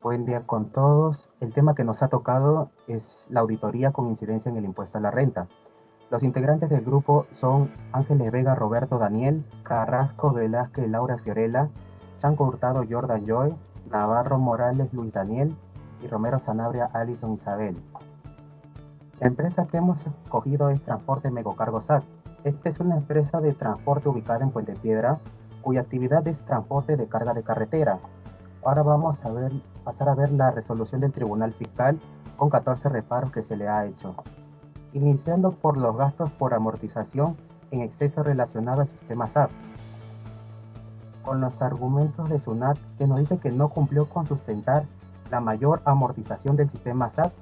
Buen día con todos. El tema que nos ha tocado es la auditoría con incidencia en el impuesto a la renta. Los integrantes del grupo son Ángeles Vega, Roberto Daniel, Carrasco Velázquez, Laura Fiorella, Chanco Hurtado, Jordan Joy, Navarro Morales, Luis Daniel y Romero Sanabria, Alison Isabel. La empresa que hemos escogido es Transporte Megocargo SAC. Esta es una empresa de transporte ubicada en Puente Piedra, cuya actividad es transporte de carga de carretera. Ahora vamos a pasar a ver la resolución del Tribunal Fiscal con 14 reparos que se le ha hecho. Iniciando por los gastos por amortización en exceso relacionado al sistema SAP. Con los argumentos de SUNAT que nos dice que no cumplió con sustentar la mayor amortización del sistema SAP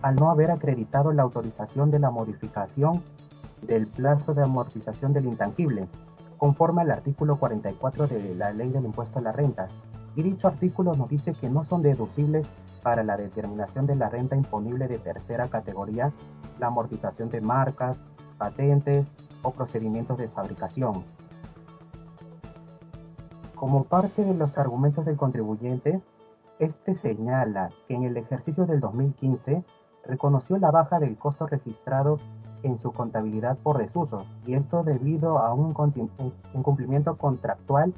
al no haber acreditado la autorización de la modificación del plazo de amortización del intangible, conforme al artículo 44 de la Ley del Impuesto a la Renta. Y dicho artículo nos dice que no son deducibles para la determinación de la renta imponible de tercera categoría la amortización de marcas, patentes o procedimientos de fabricación. Como parte de los argumentos del contribuyente, este señala que en el ejercicio del 2015 reconoció la baja del costo registrado en su contabilidad por desuso, y esto debido a un incumplimiento contractual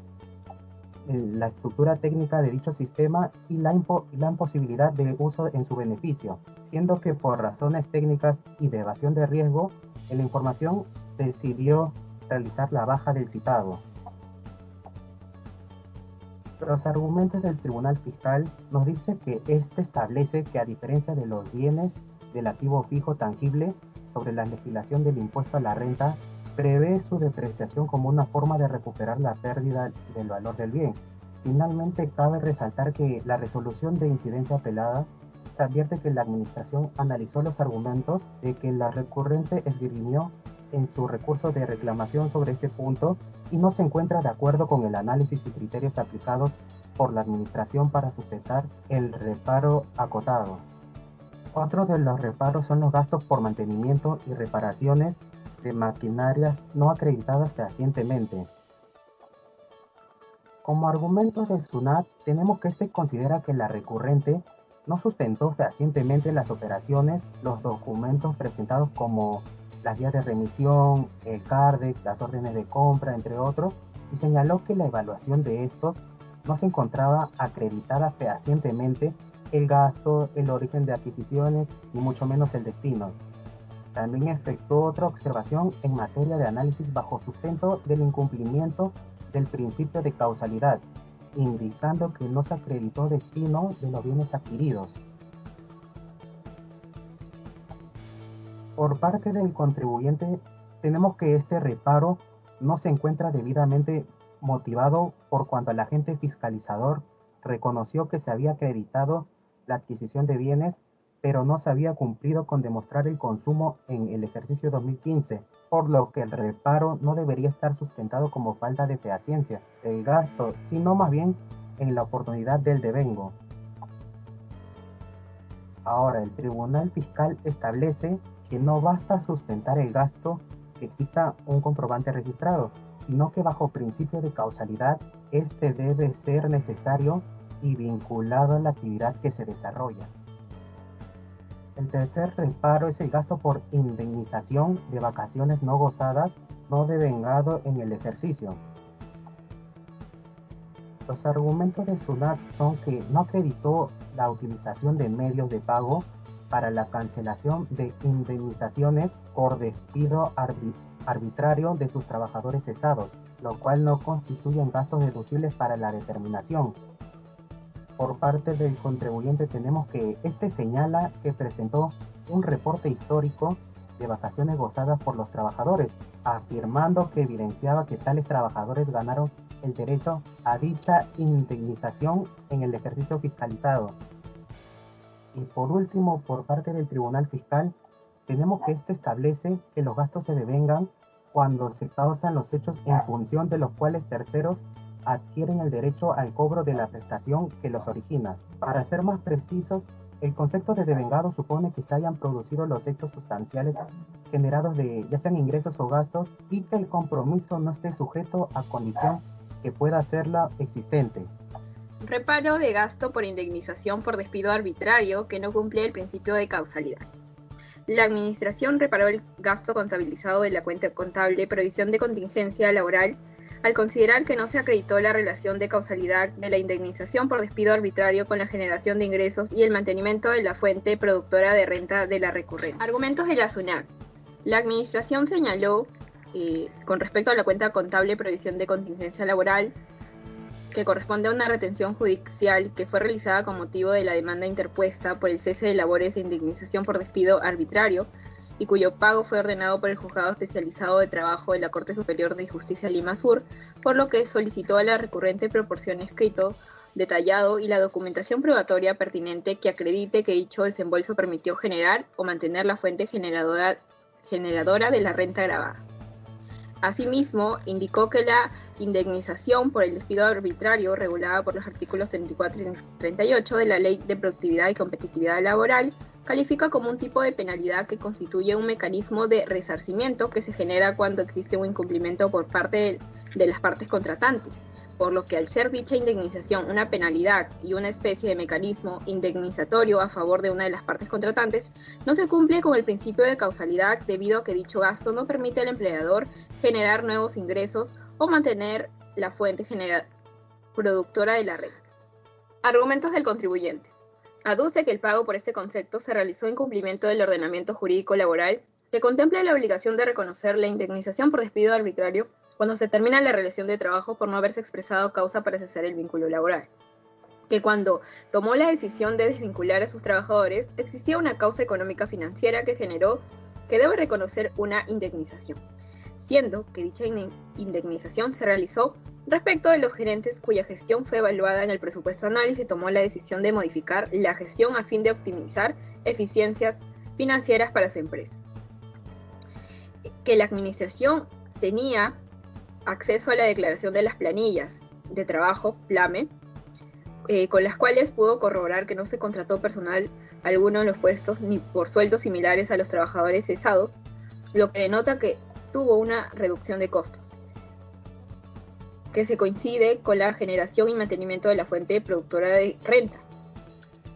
en la estructura técnica de dicho sistema y la imposibilidad de uso en su beneficio, siendo que por razones técnicas y de evasión de riesgo, en la información decidió realizar la baja del citado. Los argumentos del Tribunal Fiscal nos dice que este establece que, a diferencia de los bienes del activo fijo tangible, sobre la legislación del impuesto a la renta prevé su depreciación como una forma de recuperar la pérdida del valor del bien. Finalmente, cabe resaltar que la resolución de incidencia apelada se advierte que la Administración analizó los argumentos de que la recurrente esgrimió en su recurso de reclamación sobre este punto y no se encuentra de acuerdo con el análisis y criterios aplicados por la Administración para sustentar el reparo acotado. Otro de los reparos son los gastos por mantenimiento y reparaciones de maquinarias no acreditadas fehacientemente. Como argumentos de SUNAT, tenemos que este considera que la recurrente no sustentó fehacientemente las operaciones, los documentos presentados como las guías de remisión, el CARDEX, las órdenes de compra, entre otros, y señaló que la evaluación de estos no se encontraba acreditada fehacientemente el gasto, el origen de adquisiciones y mucho menos el destino. También efectuó otra observación en materia de análisis bajo sustento del incumplimiento del principio de causalidad, indicando que no se acreditó destino de los bienes adquiridos. Por parte del contribuyente, tenemos que este reparo no se encuentra debidamente motivado por cuanto el agente fiscalizador reconoció que se había acreditado la adquisición de bienes, pero no se había cumplido con demostrar el consumo en el ejercicio 2015, por lo que el reparo no debería estar sustentado como falta de fehaciencia del gasto, sino más bien en la oportunidad del devengo. Ahora, el Tribunal Fiscal establece que no basta sustentar el gasto que exista un comprobante registrado, sino que bajo principio de causalidad, este debe ser necesario y vinculado a la actividad que se desarrolla. El tercer reparo es el gasto por indemnización de vacaciones no gozadas, no devengado en el ejercicio. Los argumentos de SUNAT son que no acreditó la utilización de medios de pago para la cancelación de indemnizaciones por despido arbitrario de sus trabajadores cesados, lo cual no constituyen gastos deducibles para la determinación. Por parte del contribuyente tenemos que este señala que presentó un reporte histórico de vacaciones gozadas por los trabajadores, afirmando que evidenciaba que tales trabajadores ganaron el derecho a dicha indemnización en el ejercicio fiscalizado. Y por último, por parte del Tribunal Fiscal, tenemos que este establece que los gastos se devengan cuando se causan los hechos en función de los cuales terceros adquieren el derecho al cobro de la prestación que los origina. Para ser más precisos, el concepto de devengado supone que se hayan producido los hechos sustanciales generados de ya sean ingresos o gastos y que el compromiso no esté sujeto a condición que pueda hacerla existente. Reparo de gasto por indemnización por despido arbitrario que no cumple el principio de causalidad. La Administración reparó el gasto contabilizado de la cuenta contable provisión de contingencia laboral al considerar que no se acreditó la relación de causalidad de la indemnización por despido arbitrario con la generación de ingresos y el mantenimiento de la fuente productora de renta de la recurrente. Argumentos de la SUNAT. La Administración señaló, con respecto a la cuenta contable provisión de contingencia laboral, que corresponde a una retención judicial que fue realizada con motivo de la demanda interpuesta por el cese de labores e indemnización por despido arbitrario y cuyo pago fue ordenado por el Juzgado Especializado de Trabajo de la Corte Superior de Justicia Lima Sur, por lo que solicitó a la recurrente proporcione escrito detallado y la documentación probatoria pertinente que acredite que dicho desembolso permitió generar o mantener la fuente generadora de la renta grabada. Asimismo, indicó que la indemnización por el despido arbitrario regulada por los artículos 34 y 38 de la Ley de Productividad y Competitividad Laboral califica como un tipo de penalidad que constituye un mecanismo de resarcimiento que se genera cuando existe un incumplimiento por parte de las partes contratantes, por lo que al ser dicha indemnización una penalidad y una especie de mecanismo indemnizatorio a favor de una de las partes contratantes, no se cumple con el principio de causalidad debido a que dicho gasto no permite al empleador generar nuevos ingresos o mantener la fuente productora de la renta. Argumentos del contribuyente. Aduce que el pago por este concepto se realizó en cumplimiento del ordenamiento jurídico laboral que contempla la obligación de reconocer la indemnización por despido arbitrario cuando se termina la relación de trabajo por no haberse expresado causa para cesar el vínculo laboral. Que cuando tomó la decisión de desvincular a sus trabajadores, existía una causa económica financiera que generó que debe reconocer una indemnización, siendo que dicha indemnización se realizó respecto de los gerentes cuya gestión fue evaluada en el presupuesto anual y se tomó la decisión de modificar la gestión a fin de optimizar eficiencias financieras para su empresa. Que la administración tenía acceso a la declaración de las planillas de trabajo, PLAME, con las cuales pudo corroborar que no se contrató personal alguno en los puestos ni por sueldos similares a los trabajadores cesados, lo que denota que tuvo una reducción de costos, que se coincide con la generación y mantenimiento de la fuente productora de renta,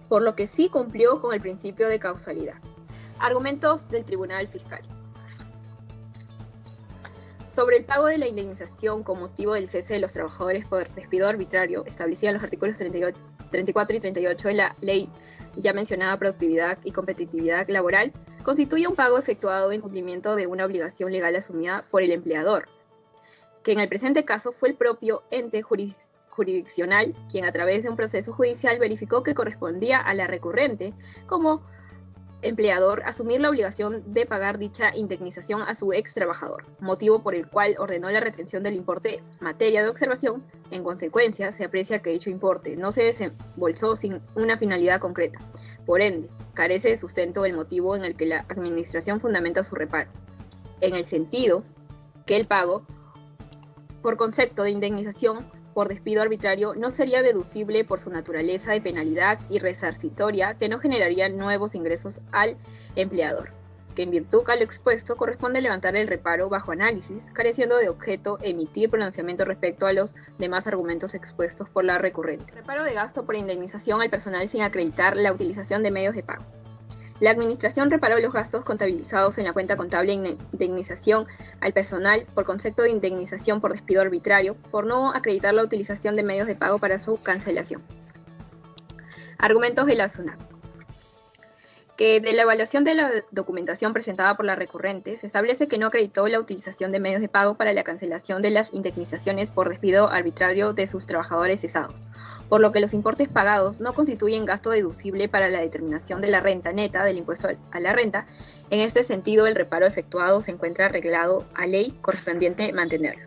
por lo que sí cumplió con el principio de causalidad. Argumentos del Tribunal Fiscal. Sobre el pago de la indemnización con motivo del cese de los trabajadores por despido arbitrario, establecida en los artículos 34 y 38 de la ley ya mencionada Productividad y Competitividad Laboral, constituye un pago efectuado en cumplimiento de una obligación legal asumida por el empleador, que en el presente caso fue el propio ente jurisdiccional quien a través de un proceso judicial verificó que correspondía a la recurrente como empleador asumir la obligación de pagar dicha indemnización a su ex trabajador, motivo por el cual ordenó la retención del importe materia de observación. En consecuencia, se aprecia que dicho importe no se desembolsó sin una finalidad concreta. Por ende, carece de sustento el motivo en el que la administración fundamenta su reparo, en el sentido que el pago por concepto de indemnización por despido arbitrario no sería deducible por su naturaleza de penalidad y resarcitoria que no generaría nuevos ingresos al empleador, que en virtud a lo expuesto corresponde levantar el reparo bajo análisis, careciendo de objeto emitir pronunciamiento respecto a los demás argumentos expuestos por la recurrente. Reparo de gasto por indemnización al personal sin acreditar la utilización de medios de pago. La Administración reparó los gastos contabilizados en la cuenta contable en indemnización al personal por concepto de indemnización por despido arbitrario, por no acreditar la utilización de medios de pago para su cancelación. Argumentos de la SUNAT. Que de la evaluación de la documentación presentada por la recurrente, se establece que no acreditó la utilización de medios de pago para la cancelación de las indemnizaciones por despido arbitrario de sus trabajadores cesados, por lo que los importes pagados no constituyen gasto deducible para la determinación de la renta neta del impuesto a la renta. En este sentido, el reparo efectuado se encuentra arreglado a ley correspondiente mantenerlo.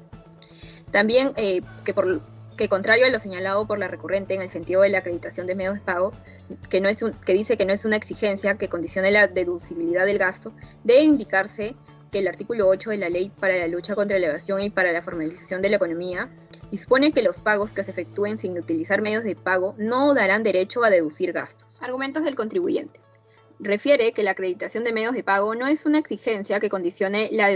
También que contrario a lo señalado por la recurrente en el sentido de la acreditación de medios de pago, que dice que no es una exigencia que condicione la deducibilidad del gasto, debe indicarse que el artículo 8 de la Ley para la Lucha contra la Evasión y para la Formalización de la Economía dispone que los pagos que se efectúen sin utilizar medios de pago no darán derecho a deducir gastos. Argumentos del contribuyente. Refiere que la acreditación de medios de pago no es una exigencia que condicione la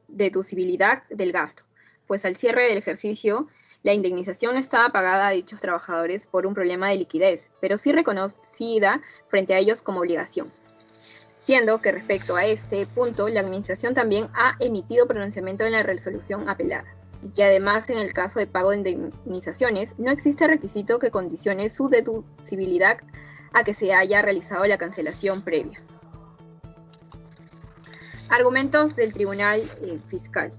deducibilidad del gasto, pues al cierre del ejercicio La indemnización no estaba pagada a dichos trabajadores por un problema de liquidez, pero sí reconocida frente a ellos como obligación. Siendo que respecto a este punto, la Administración también ha emitido pronunciamiento en la resolución apelada, y que además en el caso de pago de indemnizaciones no existe requisito que condicione su deducibilidad a que se haya realizado la cancelación previa. Argumentos del Tribunal Fiscal.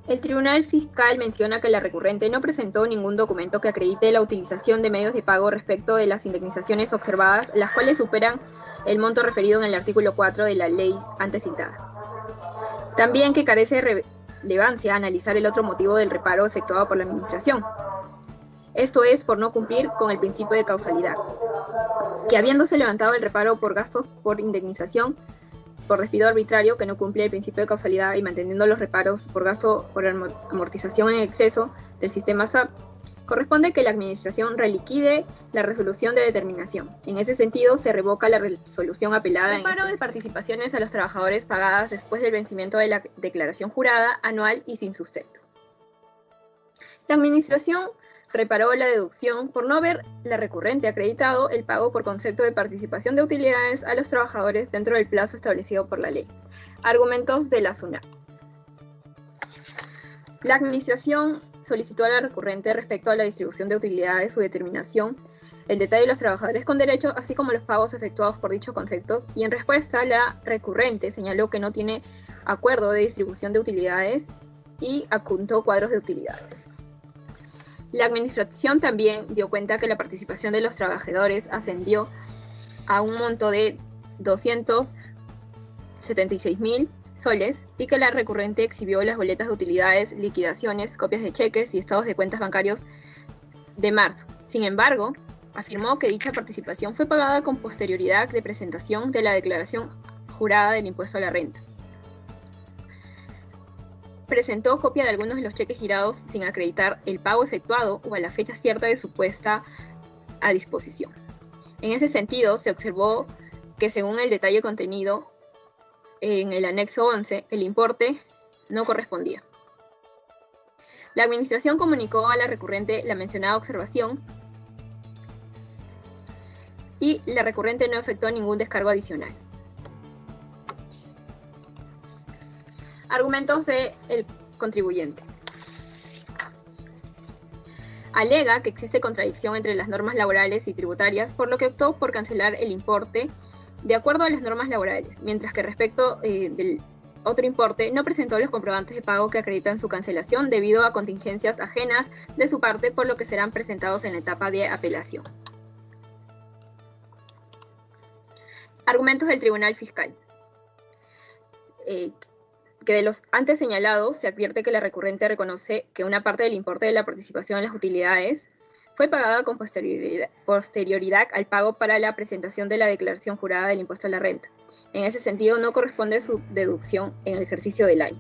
El Tribunal Fiscal menciona que la recurrente no presentó ningún documento que acredite la utilización de medios de pago respecto de las indemnizaciones observadas, las cuales superan el monto referido en el artículo 4 de la ley antes citada. También que carece de relevancia analizar el otro motivo del reparo efectuado por la Administración. Esto es por no cumplir con el principio de causalidad, que habiéndose levantado el reparo por gastos por indemnización por despido arbitrario que no cumple el principio de causalidad y manteniendo los reparos por gasto por amortización en exceso del sistema SAP, corresponde que la Administración reliquide la resolución de determinación. En ese sentido, se revoca la resolución apelada en reparo de participaciones a los trabajadores pagadas después del vencimiento de la declaración jurada, anual y sin sustento. La Administración reparó la deducción por no haber la recurrente acreditado el pago por concepto de participación de utilidades a los trabajadores dentro del plazo establecido por la ley. Argumentos de la SUNAT. La Administración solicitó a la recurrente respecto a la distribución de utilidades su determinación, el detalle de los trabajadores con derecho, así como los pagos efectuados por dichos conceptos, y en respuesta la recurrente señaló que no tiene acuerdo de distribución de utilidades y adjuntó cuadros de utilidades. La Administración también dio cuenta que la participación de los trabajadores ascendió a un monto de 276.000 soles y que la recurrente exhibió las boletas de utilidades, liquidaciones, copias de cheques y estados de cuentas bancarios de marzo. Sin embargo, afirmó que dicha participación fue pagada con posterioridad de presentación de la declaración jurada del impuesto a la renta. Presentó copia de algunos de los cheques girados sin acreditar el pago efectuado o a la fecha cierta de su puesta a disposición. En ese sentido, se observó que según el detalle contenido en el anexo 11, el importe no correspondía. La Administración comunicó a la recurrente la mencionada observación y la recurrente no efectuó ningún descargo adicional. Argumentos del contribuyente. Alega que existe contradicción entre las normas laborales y tributarias, por lo que optó por cancelar el importe de acuerdo a las normas laborales, mientras que respecto del otro importe no presentó los comprobantes de pago que acreditan su cancelación debido a contingencias ajenas de su parte, por lo que serán presentados en la etapa de apelación. Argumentos del Tribunal Fiscal. Que de los antes señalados se advierte que la recurrente reconoce que una parte del importe de la participación en las utilidades fue pagada con posterioridad al pago para la presentación de la declaración jurada del impuesto a la renta. En ese sentido, no corresponde su deducción en el ejercicio del año.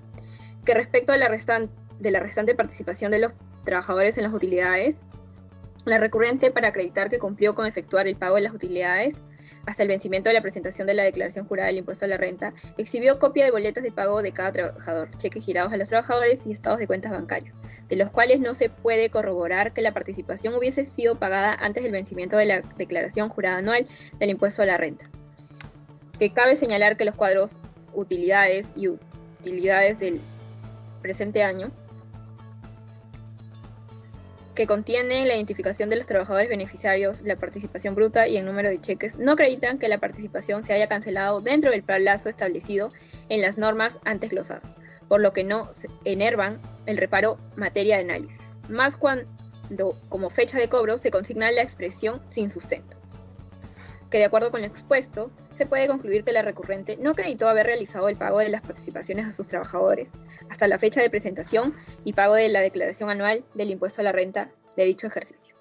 Que respecto a la restante participación de los trabajadores en las utilidades, la recurrente, para acreditar que cumplió con efectuar el pago de las utilidades hasta el vencimiento de la presentación de la declaración jurada del impuesto a la renta, exhibió copia de boletas de pago de cada trabajador, cheques girados a los trabajadores y estados de cuentas bancarios, de los cuales no se puede corroborar que la participación hubiese sido pagada antes del vencimiento de la declaración jurada anual del impuesto a la renta. Que cabe señalar que los cuadros utilidades y utilidades del presente año, que contienen la identificación de los trabajadores beneficiarios, la participación bruta y el número de cheques, no acreditan que la participación se haya cancelado dentro del plazo establecido en las normas antes glosadas, por lo que no enervan el reparo materia de análisis, más cuando como fecha de cobro se consigna la expresión sin sustento. Que de acuerdo con lo expuesto, se puede concluir que la recurrente no acreditó haber realizado el pago de las participaciones a sus trabajadores hasta la fecha de presentación y pago de la declaración anual del impuesto a la renta de dicho ejercicio,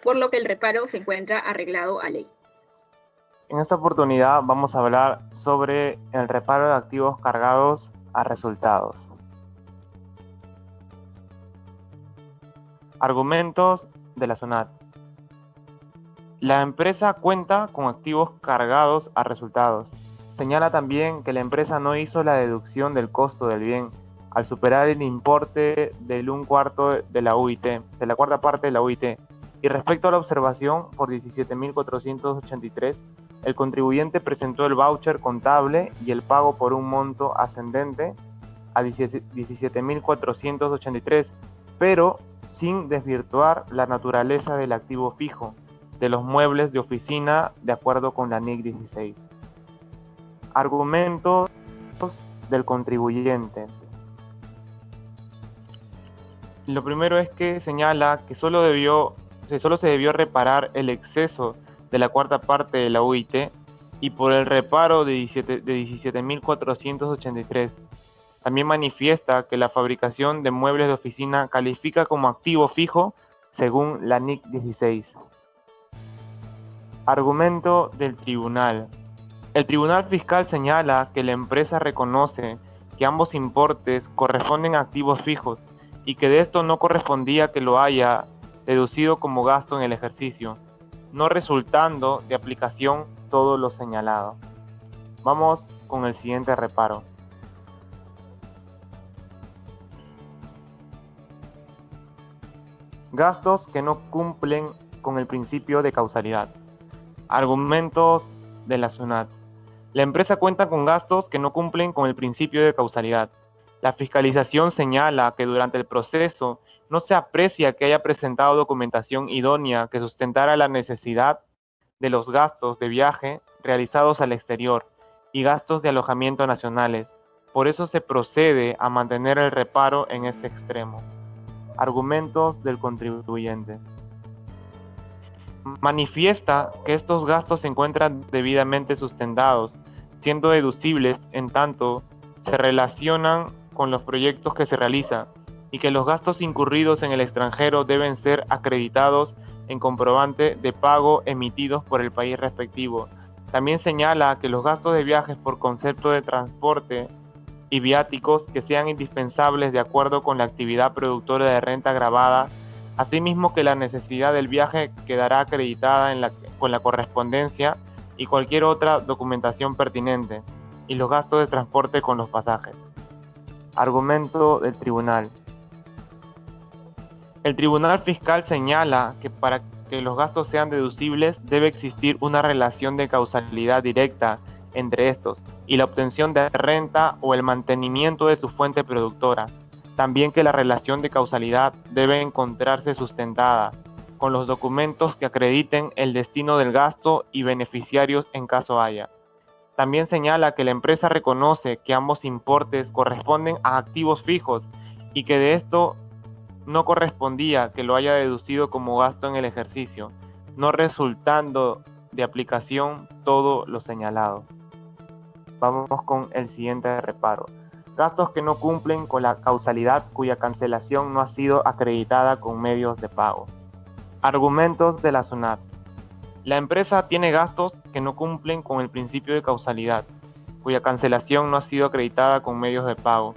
por lo que el reparo se encuentra arreglado a ley. En esta oportunidad vamos a hablar sobre el reparo de activos cargados a resultados. Argumentos de la SUNAT. La empresa cuenta con activos cargados a resultados. Señala también que la empresa no hizo la deducción del costo del bien, al superar el importe del 1/4 de la UIT, de la cuarta parte de la UIT. Y respecto a la observación por 17.483, el contribuyente presentó el voucher contable y el pago por un monto ascendente a 17.483, pero sin desvirtuar la naturaleza del activo fijo de los muebles de oficina de acuerdo con la NIC 16. Argumentos del contribuyente. Lo primero es que señala que solo se debió reparar el exceso de la cuarta parte de la UIT y por el reparo de 17.483. También manifiesta que la fabricación de muebles de oficina califica como activo fijo según la NIC 16. Argumento del tribunal. El Tribunal Fiscal señala que la empresa reconoce que ambos importes corresponden a activos fijos y que de esto no correspondía que lo haya deducido como gasto en el ejercicio, no resultando de aplicación todo lo señalado. Vamos con el siguiente reparo. Gastos que no cumplen con el principio de causalidad. Argumentos de la SUNAT. La empresa cuenta con gastos que no cumplen con el principio de causalidad. La fiscalización señala que durante el proceso no se aprecia que haya presentado documentación idónea que sustentara la necesidad de los gastos de viaje realizados al exterior y gastos de alojamiento nacionales. Por eso se procede a mantener el reparo en este extremo. Argumentos del contribuyente. Manifiesta que estos gastos se encuentran debidamente sustentados, siendo deducibles en tanto se relacionan con los proyectos que se realizan y que los gastos incurridos en el extranjero deben ser acreditados en comprobante de pago emitidos por el país respectivo. También señala que los gastos de viajes por concepto de transporte y viáticos que sean indispensables de acuerdo con la actividad productora de renta gravada. Asimismo que la necesidad del viaje quedará acreditada con la correspondencia y cualquier otra documentación pertinente, y los gastos de transporte con los pasajes. Argumento del tribunal. El Tribunal Fiscal señala que para que los gastos sean deducibles debe existir una relación de causalidad directa entre estos y la obtención de renta o el mantenimiento de su fuente productora. También que la relación de causalidad debe encontrarse sustentada con los documentos que acrediten el destino del gasto y beneficiarios en caso haya. También señala que la empresa reconoce que ambos importes corresponden a activos fijos y que de esto no correspondía que lo haya deducido como gasto en el ejercicio, no resultando de aplicación todo lo señalado. Vamos con el siguiente reparo. Gastos que no cumplen con la causalidad cuya cancelación no ha sido acreditada con medios de pago. Argumentos de la SUNAT. La empresa tiene gastos que no cumplen con el principio de causalidad, cuya cancelación no ha sido acreditada con medios de pago.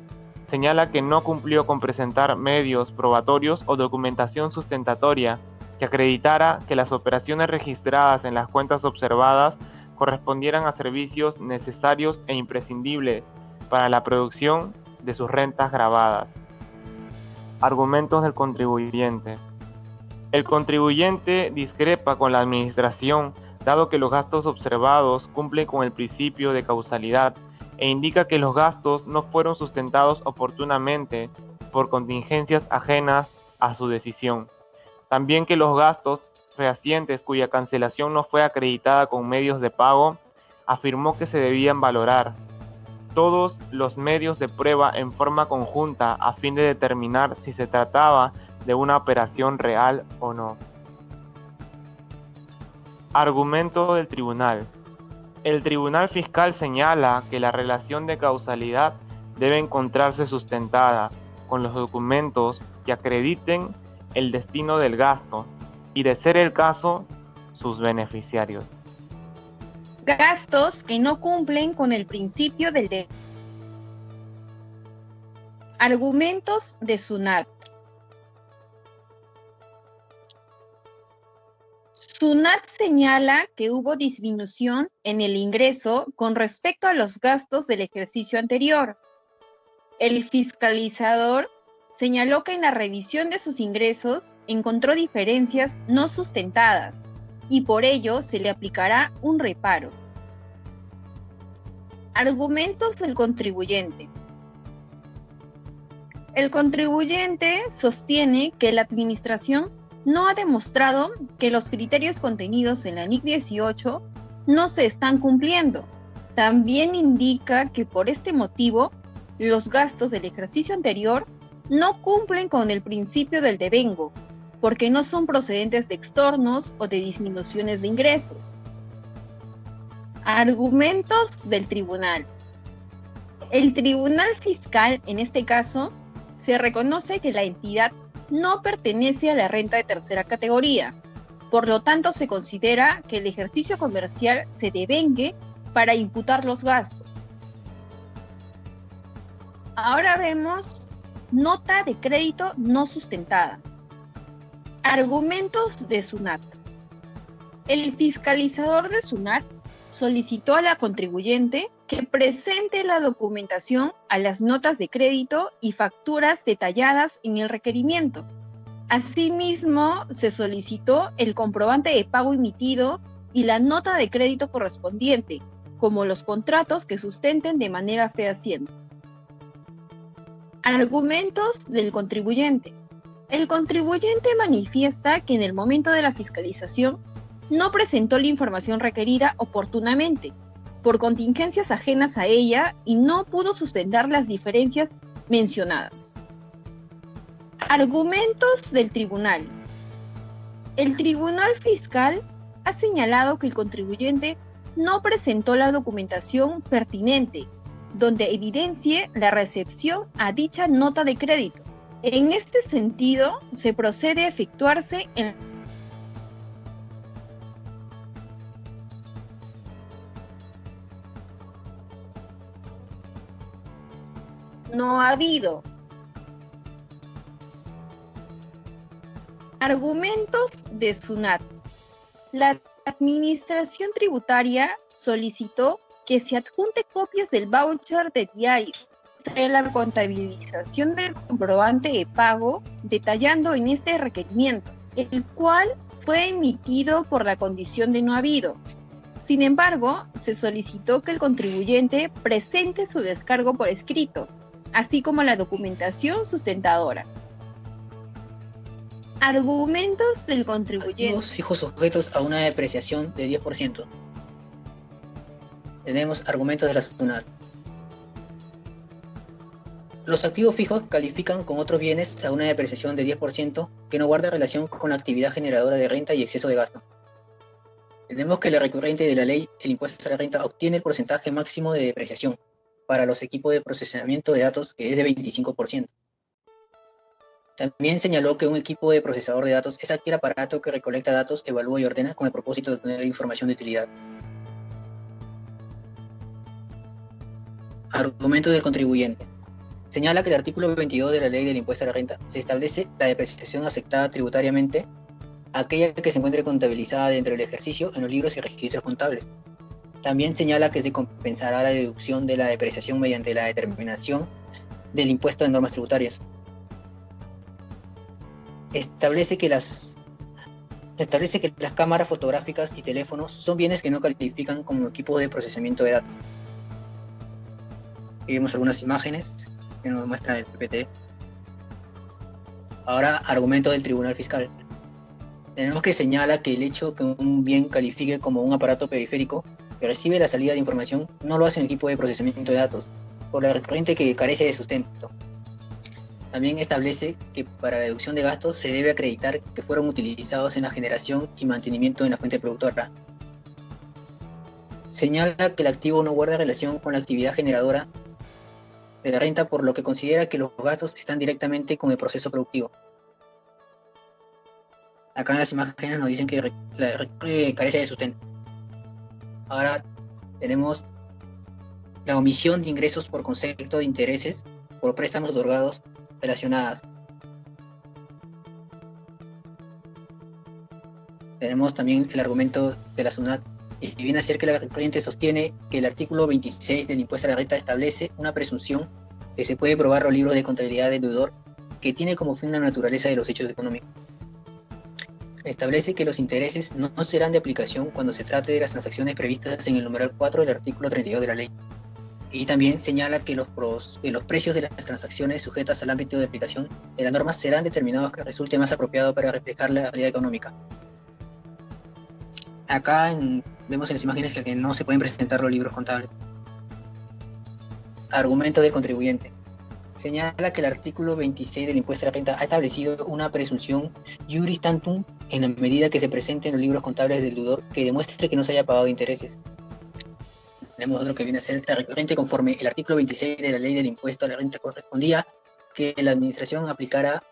Señala que no cumplió con presentar medios probatorios o documentación sustentatoria que acreditara que las operaciones registradas en las cuentas observadas correspondieran a servicios necesarios e imprescindibles para la producción de sus rentas gravadas. Argumentos del contribuyente. El contribuyente discrepa con la administración, dado que los gastos observados cumplen con el principio de causalidad e indica que los gastos no fueron sustentados oportunamente por contingencias ajenas a su decisión. También que los gastos fehacientes cuya cancelación no fue acreditada con medios de pago, afirmó que se debían valorar todos los medios de prueba en forma conjunta a fin de determinar si se trataba de una operación real o no. Argumento del tribunal. El Tribunal Fiscal señala que la relación de causalidad debe encontrarse sustentada con los documentos que acrediten el destino del gasto y, de ser el caso, sus beneficiarios. Gastos que no cumplen con el principio del derecho. Argumentos de SUNAT. SUNAT señala que hubo disminución en el ingreso con respecto a los gastos del ejercicio anterior. El fiscalizador señaló que en la revisión de sus ingresos encontró diferencias no sustentadas y por ello se le aplicará un reparo. Argumentos del contribuyente. El contribuyente sostiene que la administración no ha demostrado que los criterios contenidos en la NIC 18 no se están cumpliendo. También indica que por este motivo los gastos del ejercicio anterior no cumplen con el principio del devengo, porque no son procedentes de extornos o de disminuciones de ingresos. Argumentos del tribunal. El tribunal fiscal, en este caso, se reconoce que la entidad no pertenece a la renta de tercera categoría. Por lo tanto, se considera que el ejercicio comercial se devengue para imputar los gastos. Ahora vemos nota de crédito no sustentada. Argumentos de SUNAT. El fiscalizador de SUNAT solicitó a la contribuyente que presente la documentación a las notas de crédito y facturas detalladas en el requerimiento. Asimismo, se solicitó el comprobante de pago emitido y la nota de crédito correspondiente, como los contratos que sustenten de manera fehaciente. Argumentos del contribuyente. El contribuyente manifiesta que en el momento de la fiscalización no presentó la información requerida oportunamente, por contingencias ajenas a ella y no pudo sustentar las diferencias mencionadas. Argumentos del tribunal. El tribunal fiscal ha señalado que el contribuyente no presentó la documentación pertinente, donde evidencie la recepción a dicha nota de crédito. En este sentido, se procede a efectuarse en no ha habido. Argumentos de SUNAT. La Administración Tributaria solicitó que se adjunte copias del voucher de diario de la contabilización del comprobante de pago, detallando en este requerimiento, el cual fue emitido por la condición de no habido. Sin embargo, se solicitó que el contribuyente presente su descargo por escrito, así como la documentación sustentadora. Argumentos del contribuyente. Activos fijos sujetos a una depreciación de 10%. Tenemos argumentos de la SUNAT. Los activos fijos califican con otros bienes a una depreciación de 10% que no guarda relación con la actividad generadora de renta y exceso de gasto. Tenemos que la recurrente de la ley, el impuesto a la renta, obtiene el porcentaje máximo de depreciación para los equipos de procesamiento de datos, que es de 25%. También señaló que un equipo de procesador de datos es aquel aparato que recolecta datos, evalúa y ordena con el propósito de obtener información de utilidad. Argumento del contribuyente. Señala que el artículo 22 de la Ley del Impuesto a la Renta se establece la depreciación aceptada tributariamente, aquella que se encuentre contabilizada dentro del ejercicio en los libros y registros contables. También señala que se compensará la deducción de la depreciación mediante la determinación del impuesto de normas tributarias. Establece que las cámaras fotográficas y teléfonos son bienes que no califican como equipos de procesamiento de datos. Aquí vemos algunas imágenes que nos muestran el PPT. Ahora, argumento del Tribunal Fiscal. Tenemos que señala que el hecho que un bien califique como un aparato periférico que recibe la salida de información no lo hace un equipo de procesamiento de datos, por la recurrente que carece de sustento. También establece que para la deducción de gastos se debe acreditar que fueron utilizados en la generación y mantenimiento de la fuente productora. Señala que el activo no guarda relación con la actividad generadora de la renta, por lo que considera que los gastos están directamente con el proceso productivo. Acá en las imágenes nos dicen que carece de sustento. Ahora tenemos la omisión de ingresos por concepto de intereses por préstamos otorgados relacionadas. Tenemos también el argumento de la SUNAT, y viene a ser que la recurrente sostiene que el artículo 26 del impuesto a la renta establece una presunción que se puede probar los libros de contabilidad del deudor, que tiene como fin la naturaleza de los hechos económicos. Establece que los intereses no serán de aplicación cuando se trate de las transacciones previstas en el numeral 4 del artículo 32 de la ley. Y también señala que los precios de las transacciones sujetas al ámbito de aplicación de la norma serán determinados que resulte más apropiado para reflejar la realidad económica. Acá vemos en las imágenes que no se pueden presentar los libros contables. Argumento del contribuyente. Señala que el artículo 26 del impuesto a la renta ha establecido una presunción juris tantum en la medida que se presenten los libros contables del deudor que demuestre que no se haya pagado intereses. Tenemos otro que viene a ser la recurrente conforme el artículo 26 de la ley del impuesto a la renta correspondía que la administración aplicara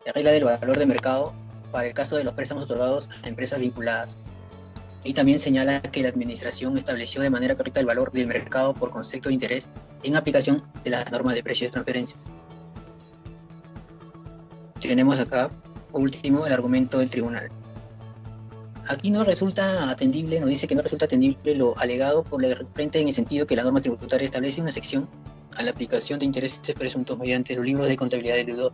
la regla del valor de mercado para el caso de los préstamos otorgados a empresas vinculadas. Y también señala que la administración estableció de manera correcta el valor del mercado por concepto de interés en aplicación de las normas de precios de transferencias. Tenemos acá, por último, el argumento del tribunal. Aquí no resulta atendible, nos dice que no resulta atendible lo alegado por la recurrente en el sentido que la norma tributaria establece una sección a la aplicación de intereses presuntos mediante los libros de contabilidad del deudor.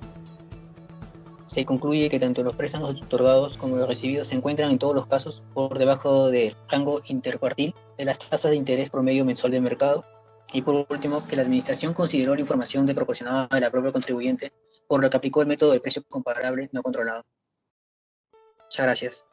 Se concluye que tanto los préstamos otorgados como los recibidos se encuentran en todos los casos por debajo del rango intercuartil de las tasas de interés promedio mensual del mercado. Y por último, que la administración consideró la información proporcionada a la propia contribuyente, por lo que aplicó el método de precio comparable no controlado. Muchas gracias.